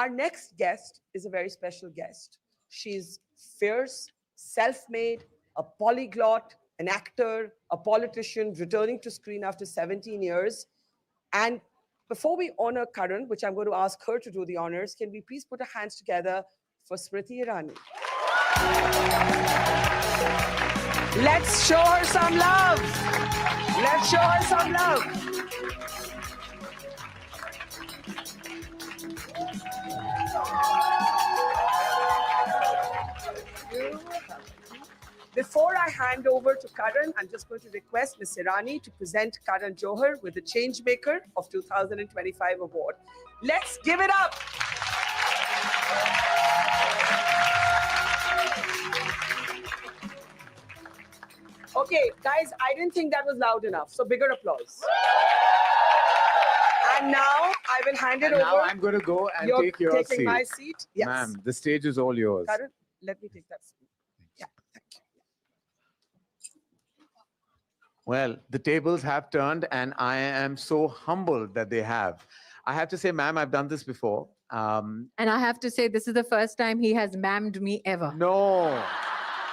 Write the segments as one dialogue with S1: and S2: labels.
S1: Our next guest is a very special guest. She's fierce, self made, a polyglot, an actor, a politician returning to screen after 17 years. And before we honor Karan, which I'm going to ask her to do the honors, can we please put our hands together for Smriti Irani? Let's show her some love. Let's show her some love. Before I hand over to Karan, I'm just going to request Ms. Irani to present Karan Johar with the Changemaker of 2025 award. Let's give it up. Okay, guys, I didn't think that was loud enough, so bigger applause. And now I will hand it over.
S2: Now I'm going to go and
S1: You're
S2: take your
S1: taking
S2: seat.
S1: my seat? Yes.
S2: Ma'am, the stage is all yours.
S1: Karan, let me take that seat. Yeah, thank you.
S2: Well, the tables have turned, and I am so humbled that they have. I have to say, ma'am, I've done this before.
S3: And I have to say, this is the first time he has ma'amed me ever.
S2: No.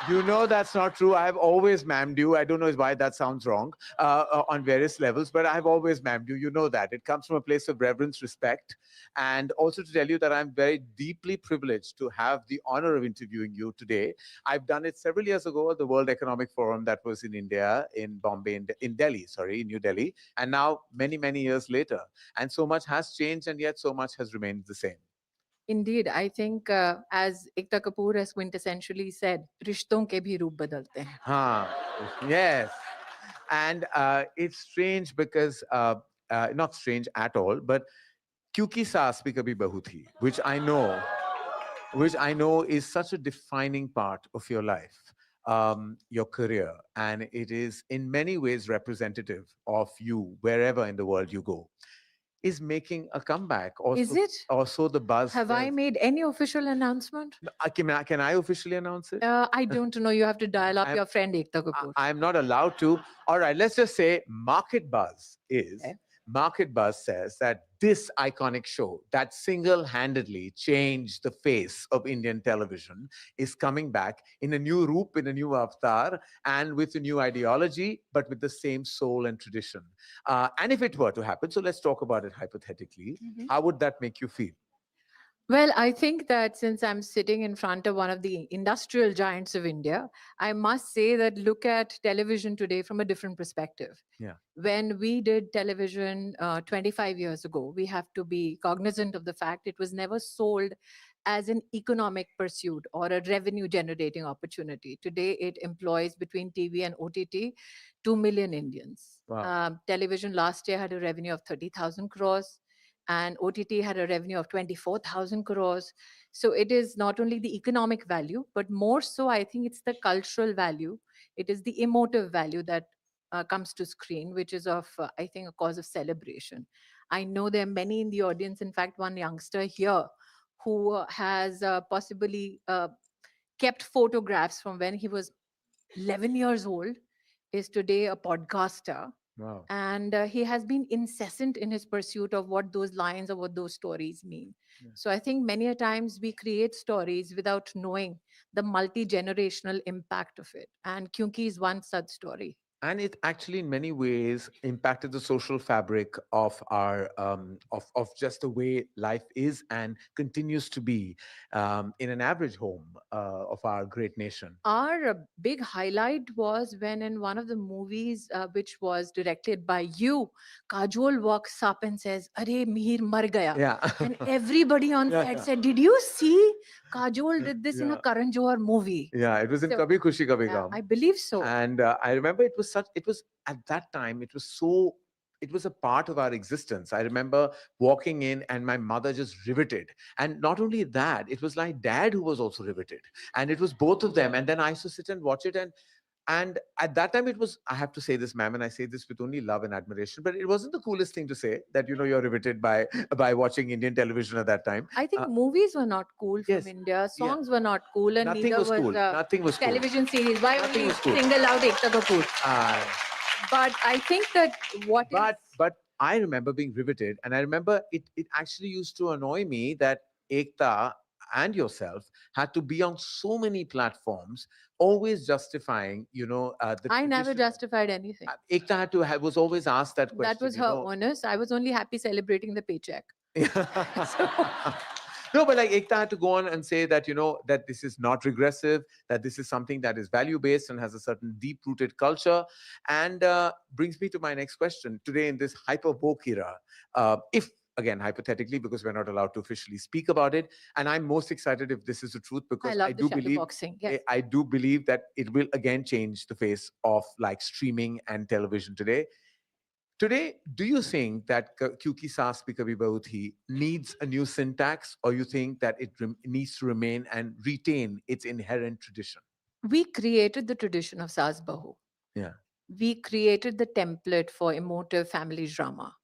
S2: You know that's not true. I've always ma'amed you. I don't know why that sounds wrong on various levels, but I've always ma'amed you. You know that. It comes from a place of reverence, respect, and also to tell you that I'm very deeply privileged to have the honor of interviewing you today. I've done it several years ago at the World Economic Forum that was in India, in Bombay, in Delhi, in New Delhi, and now many, many years later. And so much has changed, and yet so much has remained the same.
S3: Indeed, I think as Ekta Kapoor has quintessentially said, "Rishton ke bhi roop badalte hain."
S2: Yes. And it's strange because, not strange at all, but Kyunki Saas bhi kabhi Bahu thi, which I know is such a defining part of your life, your career, and it is in many ways representative of you wherever in the world you go, is making a comeback. Also,
S3: Is it?
S2: Also, the buzz.
S3: Have I made any official announcement?
S2: Can I officially announce it?
S3: I don't know. You have to dial up your friend Ekta Kapoor.
S2: I'm not allowed to. All right, let's just say Market Buzz is.
S3: Okay.
S2: Market Buzz says that this iconic show that single-handedly changed the face of Indian television is coming back in a new roop, in a new avatar, and with a new ideology, but with the same soul and tradition. And if it were to happen, so let's talk about it hypothetically, how would that make you feel?
S3: Well, I think that since I'm sitting in front of one of the industrial giants of India, I must say that look at television today from a different perspective.
S2: Yeah.
S3: When we did television 25 years ago, we have to be cognizant of the fact it was never sold as an economic pursuit or a revenue generating opportunity. Today, it employs between TV and OTT 2 million Indians.
S2: Wow.
S3: Television last year had a revenue of 30,000 crores. And OTT had a revenue of 24,000 crores. So it is not only the economic value, but more so, I think it's the cultural value. It is the emotive value that comes to screen, which is of, I think, a cause of celebration. I know there are many in the audience, in fact, one youngster here who has possibly kept photographs from when he was 11 years old, is today a podcaster.
S2: Wow.
S3: And he has been incessant in his pursuit of what those lines or what those stories mean.
S2: Yeah.
S3: So I think many a times we create stories without knowing the multi-generational impact of it. And Kyunki is one such story.
S2: And it actually in many ways impacted the social fabric of our of just the way life is and continues to be in an average home of our great nation.
S3: Our big highlight was when in one of the movies which was directed by you, Kajol walks up and says, "Are Mihir mar gaya."
S2: Yeah.
S3: And everybody on
S2: Yeah,
S3: set
S2: yeah.
S3: said, "Did you see Kajol did this in a
S2: Yeah.
S3: Karan Johar movie?"
S2: Yeah, it was in
S3: So,
S2: Kabhi Khushi Kabhi
S3: Yeah,
S2: Gham.
S3: I believe so.
S2: And I remember it was at that time, it was a part of our existence. I remember walking in and my mother just riveted. And not only that, it was like dad who was also riveted. And it was both of them. And then I used to sit and watch it. And at that time, it was, I have to say this, ma'am, and I say this with only love and admiration, but it wasn't the coolest thing to say that, you're riveted by watching Indian television at that time.
S3: I think movies were not cool from
S2: yes.
S3: India. Songs were not cool, and
S2: Nothing
S3: neither
S2: was cool. Nothing was cool.
S3: television series. Why
S2: Nothing
S3: only
S2: was cool.
S3: single out Ekta Kapoor? But I think that
S2: But I remember being riveted, and I remember it actually used to annoy me that Ekta and yourself had to be on so many platforms, always justifying, the
S3: I never
S2: tradition.
S3: justified anything.
S2: Ekta had to have, was always asked that
S3: That
S2: question,
S3: was her onus. I was only happy celebrating the paycheck. So
S2: No, but like Ekta had to go on and say that, that this is not regressive, that this is something that is value based and has a certain deep rooted culture. And brings me to my next question. Today, in this hyper woke era, if again, hypothetically, because we're not allowed to officially speak about it, and I'm most excited if this is the truth,
S3: I
S2: because I
S3: love the
S2: do
S3: shadow
S2: believe.
S3: boxing. Yes.
S2: I do believe that it will again change the face of like streaming and television today. Today, do you think that Kyunki Saas Bhi Kabhi Bahu Thi needs a new syntax, or you think that it needs to remain and retain its inherent tradition?
S3: We created the tradition of Saas Bahu.
S2: Yeah,
S3: We created the template for emotive family drama.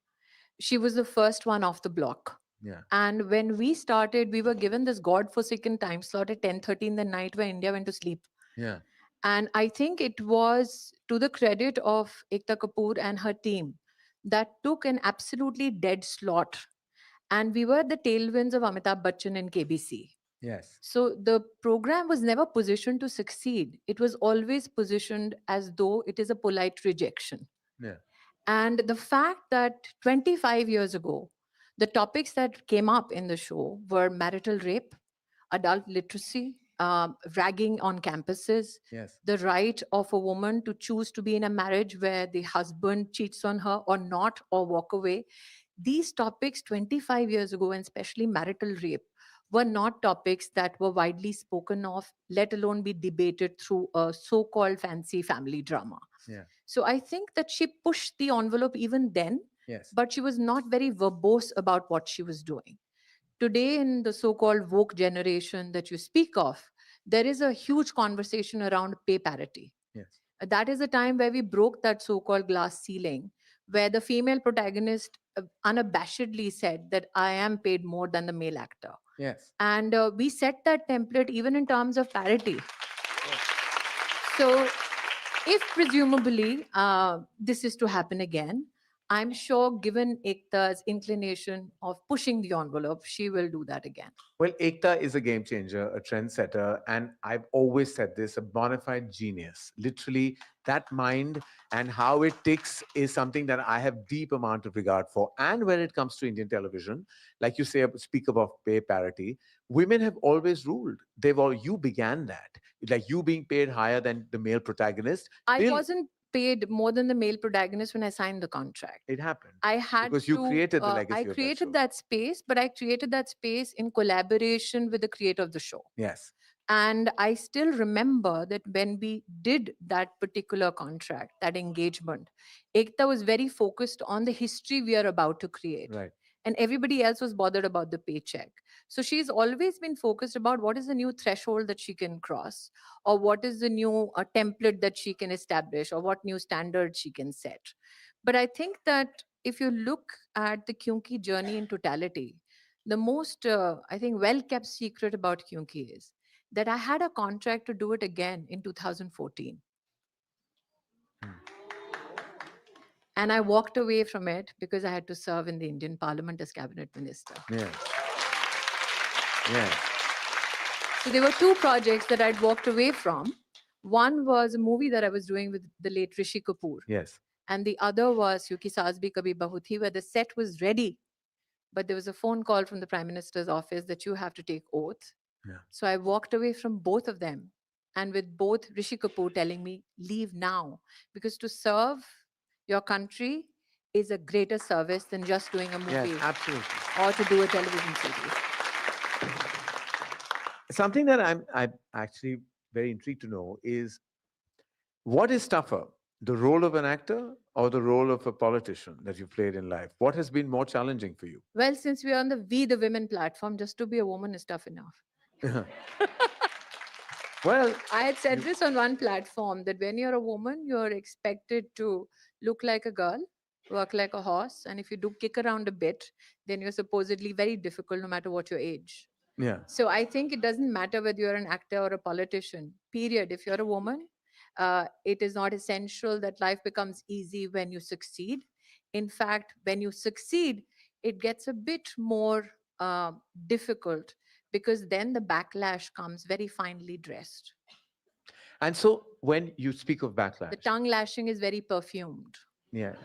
S3: She was the first one off the block.
S2: yeah,
S3: And when we started, we were given this godforsaken time slot at 10:30 in the night where India went to sleep.
S2: yeah,
S3: And I think it was to the credit of Ekta Kapoor and her team that took an absolutely dead slot. And we were the tailwinds of Amitabh Bachchan and KBC.
S2: yes,
S3: So the program was never positioned to succeed. It was always positioned as though it is a polite rejection.
S2: yeah,
S3: And the fact that 25 years ago, the topics that came up in the show were marital rape, adult literacy, ragging on campuses,
S2: yes,
S3: the right of a woman to choose to be in a marriage where the husband cheats on her or not, or walk away. These topics 25 years ago, and especially marital rape, were not topics that were widely spoken of, let alone be debated through a so called fancy family drama.
S2: yeah,
S3: So I think that she pushed the envelope even then,
S2: yes,
S3: but she was not very verbose about what she was doing. Today, in the so called woke generation that you speak of, there is a huge conversation around pay parity.
S2: yes,
S3: That is a time where we broke that so called glass ceiling, where the female protagonist unabashedly said that I am paid more than the male actor.
S2: yes,
S3: And we set that template even in terms of parity. So, if presumably this is to happen again, I'm sure, given Ekta's inclination of pushing the envelope, she will do that again.
S2: Well, Ekta is a game changer, a trendsetter, and I've always said this, a bona fide genius. Literally, that mind and how it ticks is something that I have deep amount of regard for. And when it comes to Indian television, like you say, speak about pay parity, women have always ruled. You began that. Like you being paid higher than the male protagonist,
S3: I
S2: till
S3: wasn't paid more than the male protagonist when I signed the contract.
S2: it happened.
S3: I had
S2: Because you
S3: to,
S2: created the
S3: I
S2: legacy of that
S3: created
S2: show.
S3: that space, but I created that space in collaboration with the creator of the show.
S2: Yes.
S3: And I still remember that when we did that particular contract, that engagement, Ekta was very focused on the history we are about to create.
S2: Right.
S3: And everybody else was bothered about the paycheck. So she's always been focused about what is the new threshold that she can cross, or what is the new template that she can establish, or what new standards she can set. But I think that if you look at the Kyunki journey in totality, the most, I think, well kept secret about Kyunki is that I had a contract to do it again in 2014. And I walked away from it because I had to serve in the Indian Parliament as cabinet minister.
S2: Yes. Yes.
S3: So there were two projects that I'd walked away from. One was a movie that I was doing with the late Rishi Kapoor.
S2: Yes.
S3: And the other was Kyunki Saas Bhi Kabhi Bahu Thi, where the set was ready. But there was a phone call from the Prime Minister's office that you have to take oath.
S2: Yeah.
S3: So I walked away from both of them. And with both Rishi Kapoor telling me, leave now. Because to serve your country is a greater service than just doing a
S2: Yes,
S3: movie
S2: absolutely.
S3: or to do a television series.
S2: Something that I'm actually very intrigued to know is what is tougher, the role of an actor or the role of a politician that you played in life? What has been more challenging for you?
S3: Well, since we are on the We the Women platform, just to be a woman is tough enough.
S2: Well,
S3: I had said
S2: you,
S3: this on one platform that when you're a woman, you're expected to look like a girl, work like a horse, and if you do kick around a bit, then you're supposedly very difficult no matter what your age.
S2: yeah,
S3: So I think it doesn't matter whether you're an actor or a politician, period. If you're a woman, it is not essential that life becomes easy when you succeed. In fact, when you succeed, it gets a bit more difficult because then the backlash comes very finely dressed.
S2: And so when you speak of
S3: The
S2: backlash,
S3: tongue lashing is very perfumed.
S2: yes,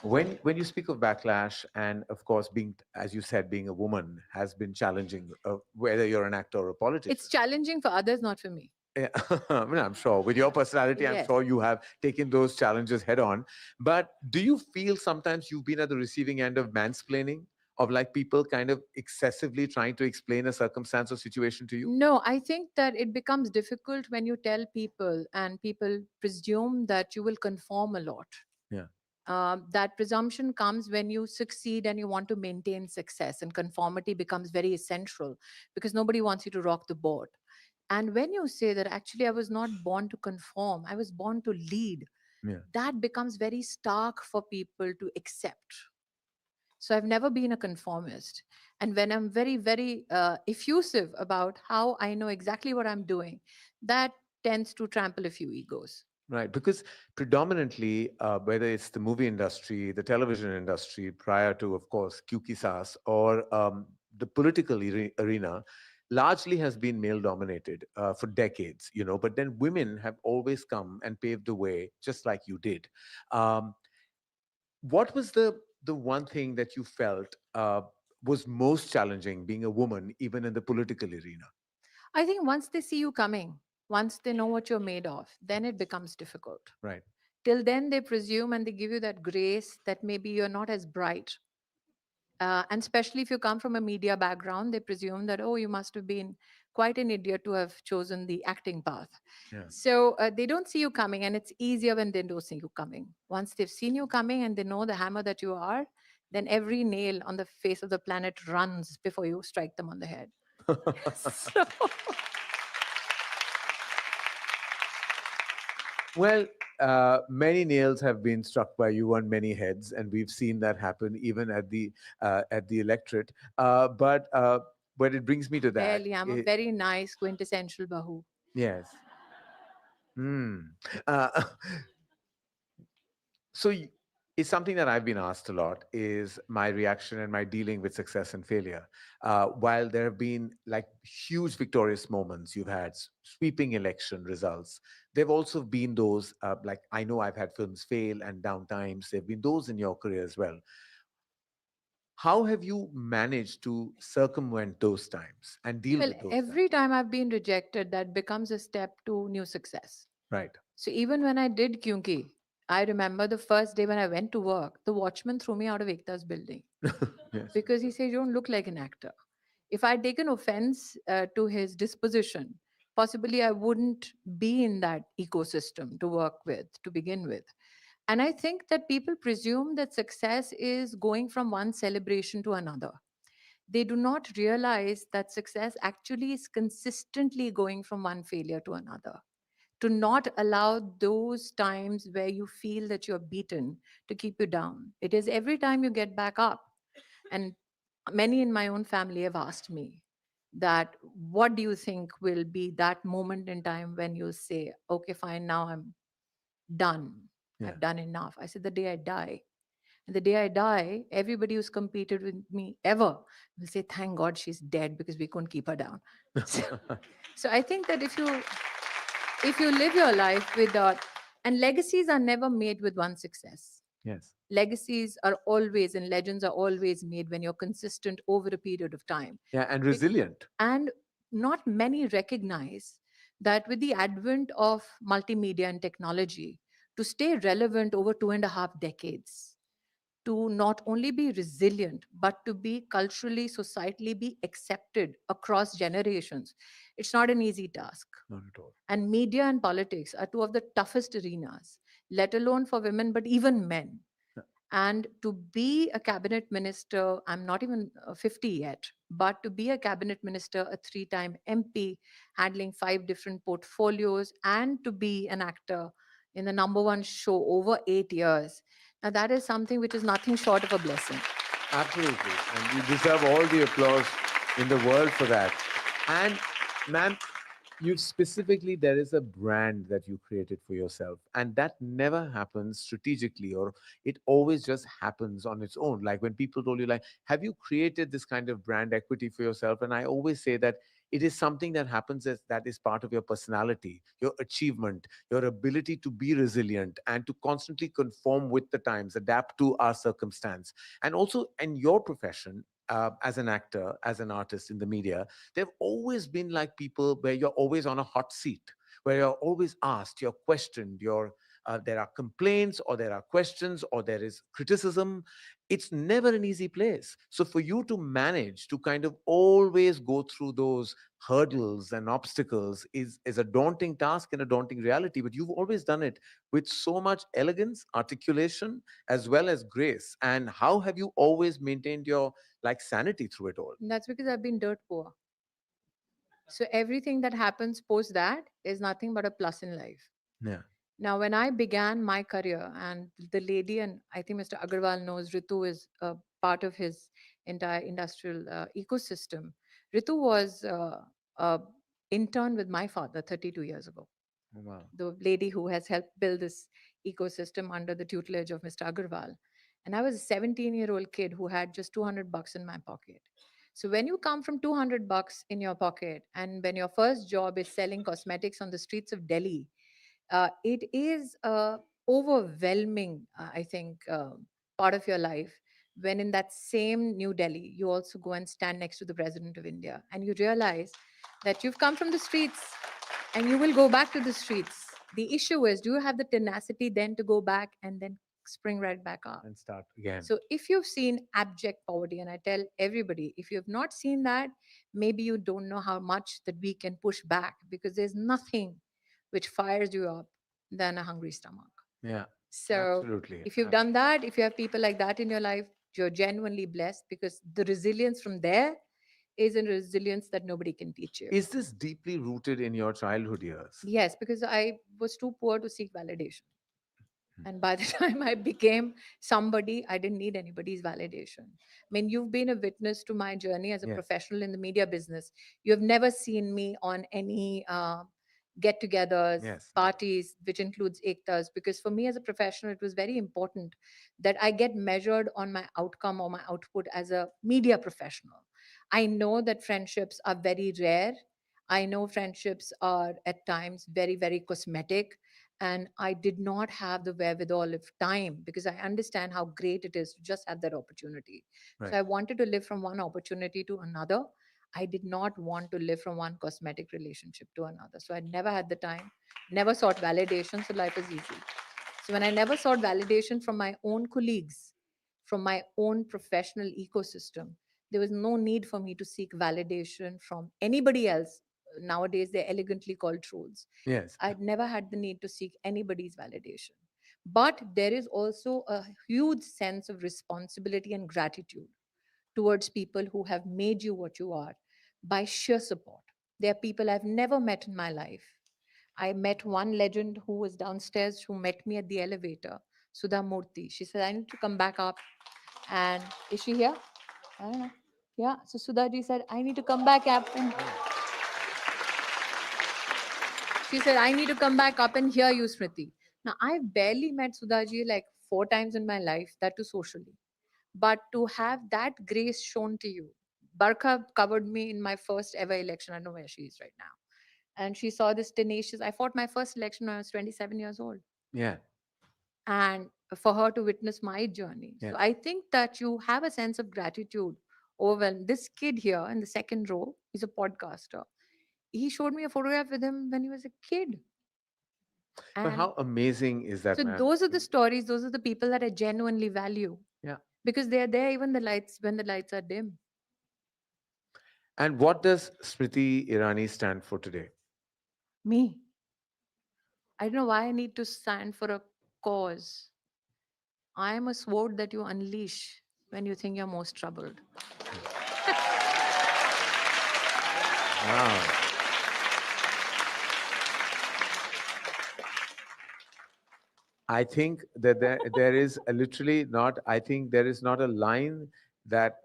S2: when you speak of backlash, and of course, being, as you said, being a woman has been challenging, whether you're an actor or a
S3: It's
S2: politician.
S3: challenging for others, not for me.
S2: Yeah, I mean, I'm sure with your personality, I'm
S3: Yes.
S2: sure you have taken those challenges head on. But do you feel sometimes you've been at the receiving end of mansplaining, of like people kind of excessively trying to explain a circumstance or situation to you?
S3: No, I think that it becomes difficult when you tell people and people presume that you will conform a lot.
S2: Yeah.
S3: That presumption comes when you succeed and you want to maintain success, and conformity becomes very essential because nobody wants you to rock the boat. And when you say that actually I was not born to conform, I was born to lead,
S2: Yeah.
S3: that becomes very stark for people to accept. So I've never been a conformist. And when I'm very, very effusive about how I know exactly what I'm doing, that tends to trample a few egos.
S2: Right, because predominantly, whether it's the movie industry, the television industry, prior to, of course, Kyunki Saas, or the political arena, largely has been male dominated for decades, you know. But then women have always come and paved the way, just like you did. Um, what was the one thing that you felt was most challenging being a woman, even in the political arena?
S3: I think once they see you coming, once they know what you're made of, then it becomes difficult.
S2: Right.
S3: Till then, they presume and they give you that grace that maybe you're not as bright. And especially if you come from a media background, they presume that, oh, you must have been quite an idiot to have chosen the acting path.
S2: Yeah.
S3: So they don't see you coming, and it's easier when they don't see you coming. Once they've seen you coming and they know the hammer that you are, then every nail on the face of the planet runs before you strike them on the head. So,
S2: Well, many nails have been struck by you on many heads, and we've seen that happen even at the electorate. But it brings me to that.
S3: really, I'm a very nice quintessential Bahu.
S2: Yes. Hmm. Uh, so it's something that I've been asked a lot is my reaction and my dealing with success and failure. While there have been like huge victorious moments, you've had sweeping election results. There've also been those like I know I've had films fail and down times. There've been those in your career as well. How have you managed to circumvent those times and deal
S3: Well,
S2: with those times?
S3: every time I've been rejected, that becomes a step to new success.
S2: Right.
S3: So even when I did Kyunki, I remember the first day when I went to work, the watchman threw me out of Ekta's building
S2: Yes.
S3: because he said, "You don't look like an actor." If I'd taken offense to his disposition, possibly I wouldn't be in that ecosystem to work with to begin with. And I think that people presume that success is going from one celebration to another. They do not realize that success actually is consistently going from one failure to another. To not allow those times where you feel that you're beaten to keep you down. It is every time you get back up. And many in my own family have asked me that, what do you think will be that moment in time when you say, okay, fine, now I'm done.
S2: Yeah.
S3: I've done enough. I said, the day I die. And the day I die, everybody who's competed with me ever will say, thank God she's dead because we couldn't keep her down. So, so I think that if you live your life without, and legacies are never made with one success.
S2: Yes.
S3: Legacies are always, and legends are always made when you're consistent over a period of time.
S2: Yeah, and
S3: Bec-
S2: resilient.
S3: And not many recognize that with the advent of multimedia and technology, to stay relevant over 2.5 decades, to not only be resilient but to be culturally, societally be accepted across generations, it's not an easy task.
S2: Not at all.
S3: And media and politics are two of the toughest arenas, let alone for women, but even men.
S2: Yeah.
S3: And to be a cabinet minister, I'm not even 50 yet, but to be a cabinet minister, a 3-time MP, handling 5 different portfolios, and to be an actor in the number one show over 8 years. Now, that is something which is nothing short of a blessing.
S2: Absolutely. And you deserve all the applause in the world for that. And, ma'am, You specifically, there is a brand that you created for yourself, and that never happens strategically, or it always just happens on its own. Like when people told you, like, have you created this kind of brand equity for yourself? And I always say that it is something that happens, as that is part of your personality, your achievement, your ability to be resilient and to constantly conform with the times, adapt to our circumstance. And also in your profession, as an actor, as an artist in the media, they've always been like people where you're always on a hot seat, where you're always asked, you're questioned, there are complaints, or there are questions, or there is criticism. It's never an easy place. So for you to manage to kind of always go through those hurdles and obstacles is a daunting task and a daunting reality. But you've always done it with so much elegance, articulation, as well as grace. And how have you always maintained your like sanity through it all?
S3: And that's because I've been dirt poor. So everything that happens post that is nothing but a plus in life.
S2: Yeah.
S3: Now, when I began my career, and the lady, and I think Mr. Agarwal knows, Ritu is a part of his entire industrial ecosystem. Ritu was a intern with my father 32 years ago.
S2: Wow.
S3: The lady who has helped build this ecosystem under the tutelage of Mr. Agarwal. And I was a 17-year-old kid who had just 200 bucks in my pocket. So when you come from 200 bucks in your pocket, and when your first job is selling cosmetics on the streets of Delhi, it is a overwhelming, I think, part of your life, when in that same New Delhi you also go and stand next to the president of India, and you realize that you've come from the streets and you will go back to the streets. The issue is, do you have the tenacity then to go back and then spring right back up?
S2: And start again.
S3: So if you've seen abject poverty, and I tell everybody, if you have not seen that, maybe you don't know how much that we can push back, because there's nothing which fires you up than a hungry stomach.
S2: Yeah,
S3: So
S2: absolutely.
S3: if you've done that, if you have people like that in your life, you're genuinely blessed, because the resilience from there is a resilience that nobody can teach you.
S2: Is this deeply rooted in your childhood years?
S3: Yes, because I was too poor to seek validation.
S2: Hmm.
S3: And by the time I became somebody, I didn't need anybody's validation. I mean, you've been a witness to my journey as a
S2: Yes.
S3: professional in the media business. You have never seen me on any get togethers,
S2: Yes.
S3: parties, which includes ektas, because for me as a professional, it was very important that I get measured on my outcome or my output as a media professional. I know that friendships are very rare. I know friendships are at times very, very cosmetic, and I did not have the wherewithal of time, because I understand how great it is to just have that opportunity. So
S2: Right.
S3: I wanted to live from one opportunity to another. I did not want to live from one cosmetic relationship to another. So I never had the time, never sought validation, so life was easy. So when I never sought validation from my own colleagues, from my own professional ecosystem, there was no need for me to seek validation from anybody else. Nowadays they're elegantly called trolls.
S2: Yes.
S3: I'd never had the need to seek anybody's validation. But there is also a huge sense of responsibility and gratitude towards people who have made you what you are by sheer support. There are people I've never met in my life. I met one legend who was downstairs who met me at the elevator, Sudha Murthy. She said, I need to come back up. And is she here? I don't know. Yeah. So Sudhaji said, I need to come back up. And she said, I need to come back up and hear you, Smriti. Now, I've barely met Sudhaji like 4 times in my life, that too socially. But to have that grace shown to you, Barkha covered me in my first ever election. I don't know where she is right now. And she saw this tenacious. I fought my first election when I was 27 years old.
S2: Yeah.
S3: And for her to witness my journey.
S2: Yeah.
S3: So I think that you have a sense of gratitude. Overwhelmed. This kid here in the second row is a podcaster. He showed me a photograph with him when he was a kid.
S2: But
S3: And
S2: how amazing is that,
S3: so
S2: man?
S3: those are the stories, those are the people that I genuinely value,
S2: Yeah.
S3: because they are there even the lights when the lights are dim.
S2: And what does Smriti Irani stand for today?
S3: Me. I don't know why I need to stand for a cause. I am a sword that you unleash when you think you're most troubled.
S2: Wow. I think that there is a literally not, I think there is not a line that,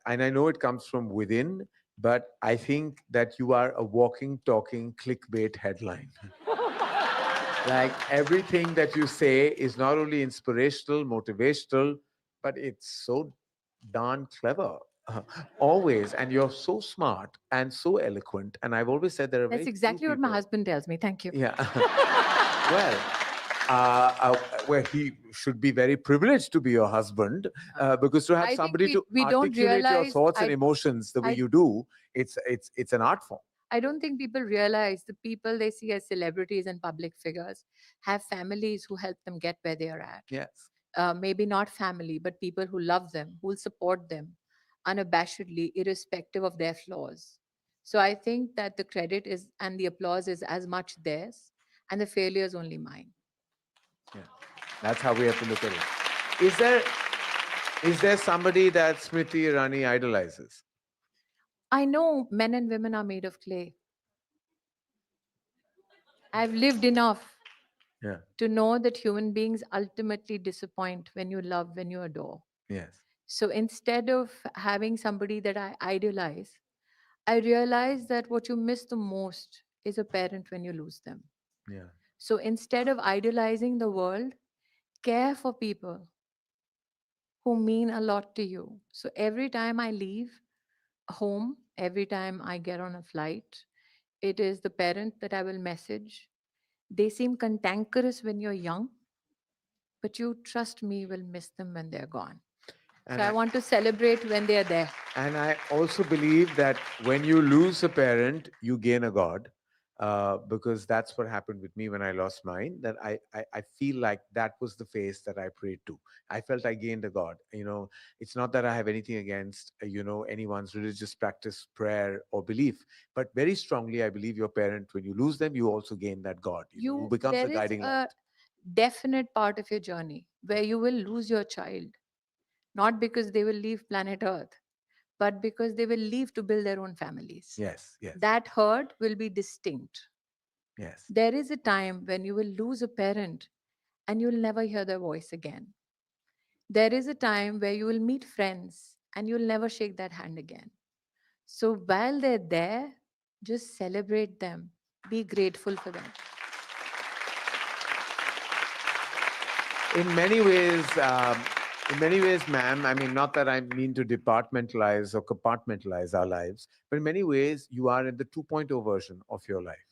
S2: and I know it comes from within, but I think that you are a walking, talking clickbait headline. Like everything that you say is not only inspirational, motivational, but it's so darn clever. Always. And you're so smart and so eloquent. And I've always said there are
S3: That's
S2: very few
S3: exactly what my
S2: people.
S3: husband tells me. Thank you.
S2: Yeah. Well, where he should be very privileged to be your husband, because to have
S3: I think
S2: somebody to
S3: we don't
S2: articulate your
S3: realize.
S2: thoughts and emotions the way
S3: I
S2: you do, it's an art form.
S3: I don't think people realize the people they see as celebrities and public figures have families who help them get where they are at.
S2: Yes.
S3: Maybe not family, but people who love them, who will support them unabashedly, irrespective of their flaws. So I think that the credit is and the applause is as much theirs, and the failure is only mine.
S2: Yeah. That's how we have to look at it. Is there somebody that Smriti Irani idolizes?
S3: I know men and women are made of clay. I've lived enough
S2: Yeah.
S3: to know that human beings ultimately disappoint when you love, when you adore.
S2: Yes.
S3: So instead of having somebody that I idealize, I realize that what you miss the most is a parent when you lose them.
S2: Yeah.
S3: So instead of idolizing the world, care for people who mean a lot to you. So every time I leave home, every time I get on a flight, it is the parent that I will message. They seem cantankerous when you're young, but you trust me will miss them when they're gone. So
S2: And
S3: I
S2: I,
S3: want to celebrate when they're there.
S2: and I also believe that when you lose a parent, you gain a God. Because that's what happened with me when I lost mine. That I feel like that was the face that I prayed to. I felt I gained a God. It's not that I have anything against, anyone's religious practice, prayer, or belief, but very strongly, I believe your parent, when you lose them, you also gain that God, who becomes
S3: There
S2: a
S3: is
S2: guiding light.
S3: a definite part of your journey where you will lose your child, not because they will leave planet Earth, but because they will leave to build their own families.
S2: Yes, yes,
S3: That hurt will be distinct.
S2: yes.
S3: There is a time when you will lose a parent and you'll never hear their voice again. There is a time where you will meet friends and you'll never shake that hand again. So while they're there, just celebrate them, be grateful for them.
S2: In many ways, ma'am, I mean, not that I mean to departmentalize or compartmentalize our lives, but in many ways, you are in the 2.0 version of your life.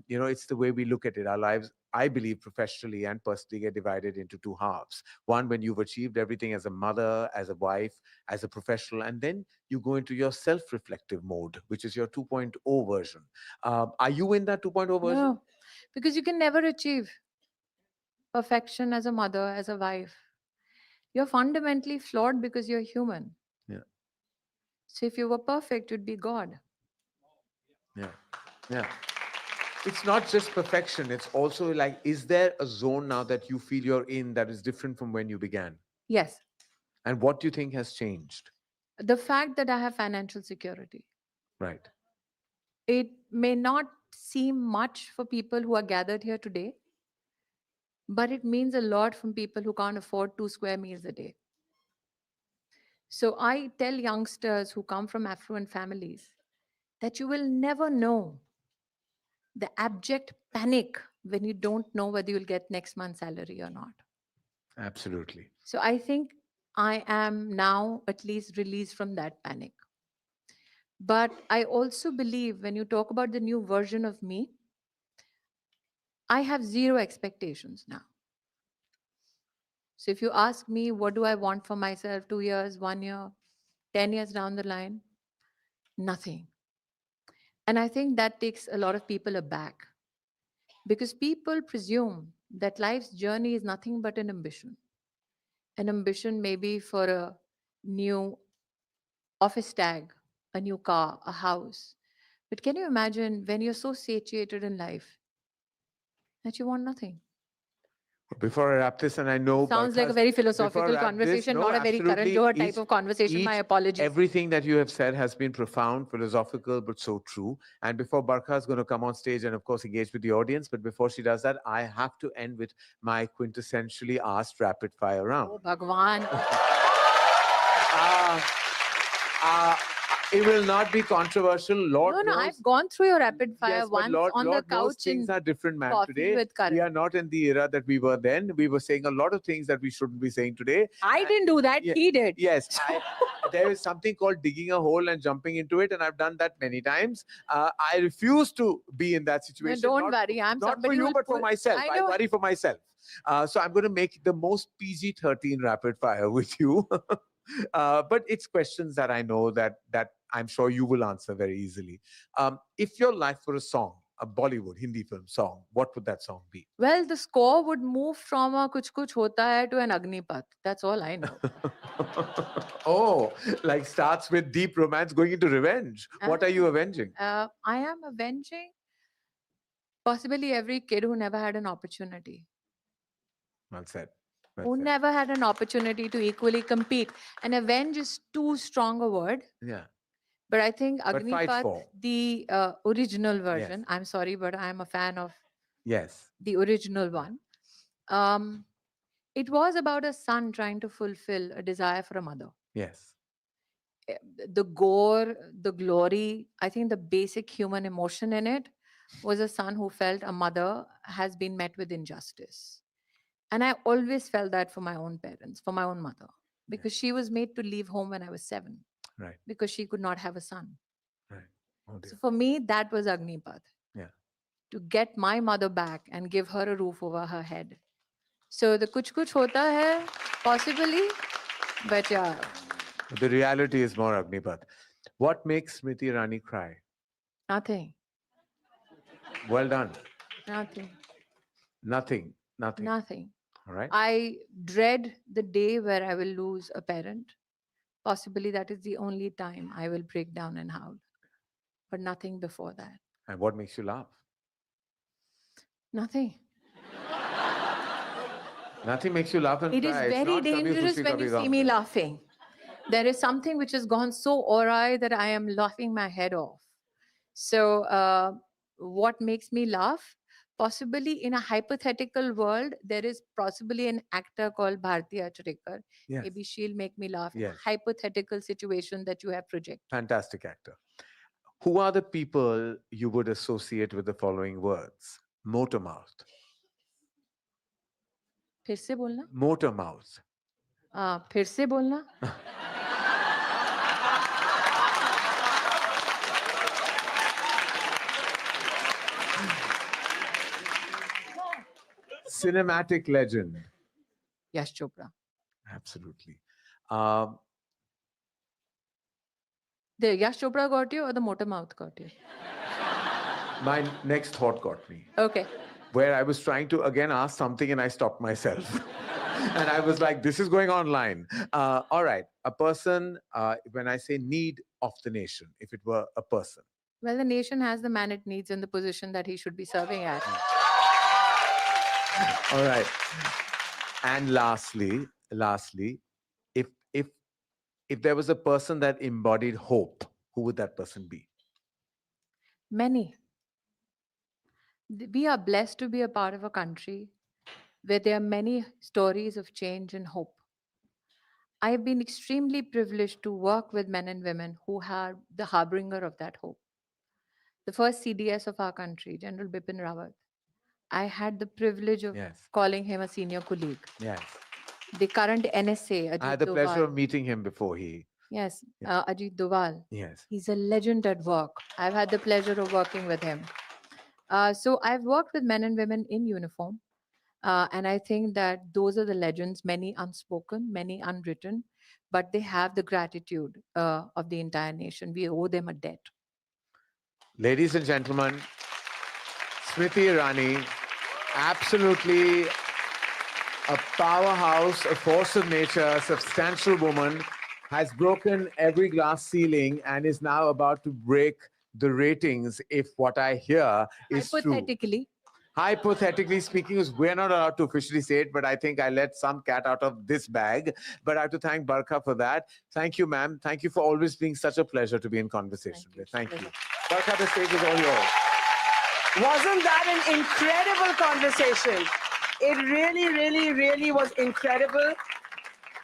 S2: It's the way we look at it. Our lives, I believe, professionally and personally, get divided into two halves. One, when you've achieved everything as a mother, as a wife, as a professional, and then you go into your self reflective mode, which is your 2.0 version. Are you in that 2.0 version?
S3: No, because you can never achieve perfection as a mother, as a wife. You're fundamentally flawed because you're human.
S2: Yeah,
S3: So if you were perfect, you'd be God.
S2: yeah, yeah. It's not just perfection. It's also like, is there a zone now that you feel you're in that is different from when you began?
S3: Yes,
S2: And what do you think has changed?
S3: the fact that I have financial security.
S2: Right.
S3: It may not seem much for people who are gathered here today, but it means a lot from people who can't afford 2 square meals a day. So I tell youngsters who come from affluent families that you will never know the abject panic when you don't know whether you'll get next month's salary or not.
S2: Absolutely.
S3: So I think I am now at least released from that panic. But I also believe when you talk about the new version of me, I have zero expectations now. So if you ask me, what do I want for myself 2 years, 1 year, 10 years down the line? Nothing. And I think that takes a lot of people aback because people presume that life's journey is nothing but an ambition. An ambition maybe for a new office tag, a new car, a house. But can you imagine when you're so satiated in life that you want nothing?
S2: Before I wrap this, and I know
S3: Sounds like a
S2: Barkha's,
S3: very
S2: before I
S3: philosophical
S2: wrap this,
S3: conversation,
S2: no,
S3: not a very Karan
S2: absolutely.
S3: Johar type
S2: Each,
S3: of conversation. My
S2: each,
S3: apologies.
S2: everything that you have said has been profound, philosophical, but so true. And before Barkha is going to come on stage and, of course, engage with the audience, but before she does that, I have to end with my quintessentially asked rapid fire round.
S3: Oh, Bhagwan.
S2: Uh, uh, It will not be controversial. Lord
S3: No,
S2: knows.
S3: I've gone through your rapid fire
S2: Yes, but
S3: once on the
S2: Lord knows
S3: couch
S2: things
S3: in
S2: are different, ma'am.
S3: coffee
S2: Today,
S3: with
S2: we
S3: Karan.
S2: are not in the era that we were then. We were saying a lot of things that we shouldn't be saying today.
S3: I didn't do that.
S2: Yeah,
S3: He did.
S2: yes, there is something called digging a hole and jumping into it, and I've done that many times. I refuse to be in that
S3: No,
S2: situation.
S3: don't worry. I'm
S2: Not for
S3: somebody
S2: you,
S3: who'll
S2: but for
S3: pull.
S2: myself.
S3: I
S2: I
S3: know.
S2: worry for myself. So I'm going to make the most PG-13 rapid fire with you. But it's questions that I know that I'm sure you will answer very easily. If your life were a song, a Bollywood Hindi film song, what would that song be?
S3: Well, the score would move from a Kuch Kuch Hota Hai to an Agnipath. That's all I know.
S2: Oh, like starts with deep romance going into revenge. What are you avenging?
S3: I am avenging possibly every kid who never had an opportunity,
S2: Well said.
S3: who never had an opportunity to equally compete. And avenge is too strong a word,
S2: Yeah.
S3: but I think
S2: But fight
S3: Agnipath,
S2: for.
S3: the original version, I'm sorry, but I'm a fan of
S2: Yes.
S3: the original one. Um, it was about a son trying to fulfill a desire for a mother.
S2: Yes.
S3: The gore, the glory, I think the basic human emotion in it was a son who felt a mother has been met with injustice. And I always felt that for my own parents, for my own mother, because she was made to leave home when I was 7,
S2: Right.
S3: because she could not have a son.
S2: Right. Oh
S3: So
S2: dear.
S3: for me, that was Agnipath.
S2: Yeah.
S3: To get my mother back and give her a roof over her head. So the kuch kuch hota hai, possibly, but yeah,
S2: The reality is more Agnipath. What makes Smriti Irani cry?
S3: nothing,
S2: Well done.
S3: nothing,
S2: Nothing. Nothing.
S3: nothing.
S2: All right.
S3: I dread the day where I will lose a parent. Possibly that is the only time I will break down and howl, but nothing before that.
S2: And what makes you laugh?
S3: Nothing.
S2: Nothing makes you laugh and
S3: It is
S2: cry. It's
S3: very
S2: not Kabhi
S3: dangerous
S2: Khushi
S3: when
S2: Kabhi
S3: you see
S2: Gham.
S3: me laughing. There is something which has gone so awry that I am laughing my head off. So, what makes me laugh? Possibly in a hypothetical world, there is possibly an actor called Bharti Achrekar.
S2: Yes.
S3: Maybe she'll make me laugh in
S2: Yes.
S3: a hypothetical situation that you have projected.
S2: Fantastic actor. Who are the people you would associate with the following words? Motor mouth.
S3: फिर से बोलना
S2: Motor mouth.
S3: फिर से बोलना
S2: Cinematic legend.
S3: Yash Chopra
S2: Absolutely. Um,
S3: The Yash Chopra got you or the motor mouth got you?
S2: my next thought got me,
S3: Okay.
S2: where I was trying to again ask something and I stopped myself. And I was like, this is going online. All right. A person, when I say need of the nation, if it were a person.
S3: Well, the nation has the man it needs in the position that he should be serving at.
S2: All right. And lastly, if if if there was a person that embodied hope, who would that person be?
S3: Many. We are blessed to be a part of a country where there are many stories of change and hope. I have been extremely privileged to work with men and women who are the harbinger of that hope. The first CDS of our country, General Bipin Rawat, I had the privilege of
S2: Yes.
S3: calling him a senior colleague.
S2: Yes.
S3: The current NSA, Ajit
S2: I had the pleasure of
S3: Doval.
S2: meeting him before he.
S3: Yes,
S2: Yeah.
S3: Ajit Doval.
S2: Yes.
S3: He's a legend at work. I've had the pleasure of working with him. So I've worked with men and women in uniform. And I think that those are the legends, many unspoken, many unwritten, but they have the gratitude of the entire nation. We owe them a debt.
S2: Ladies and gentlemen, Smriti Irani, absolutely a powerhouse, a force of nature, a substantial woman, has broken every glass ceiling and is now about to break the ratings if what I hear is true.
S3: Hypothetically,
S2: Hypothetically speaking, we're not allowed to officially say it, but I think I let some cat out of this bag. But I have to thank Barkha for that. Thank you, ma'am. Thank you for always being such a pleasure to be in conversation with. Thank you. Barkha, the stage is all yours.
S1: Wasn't that an incredible conversation? It really, really, really was incredible.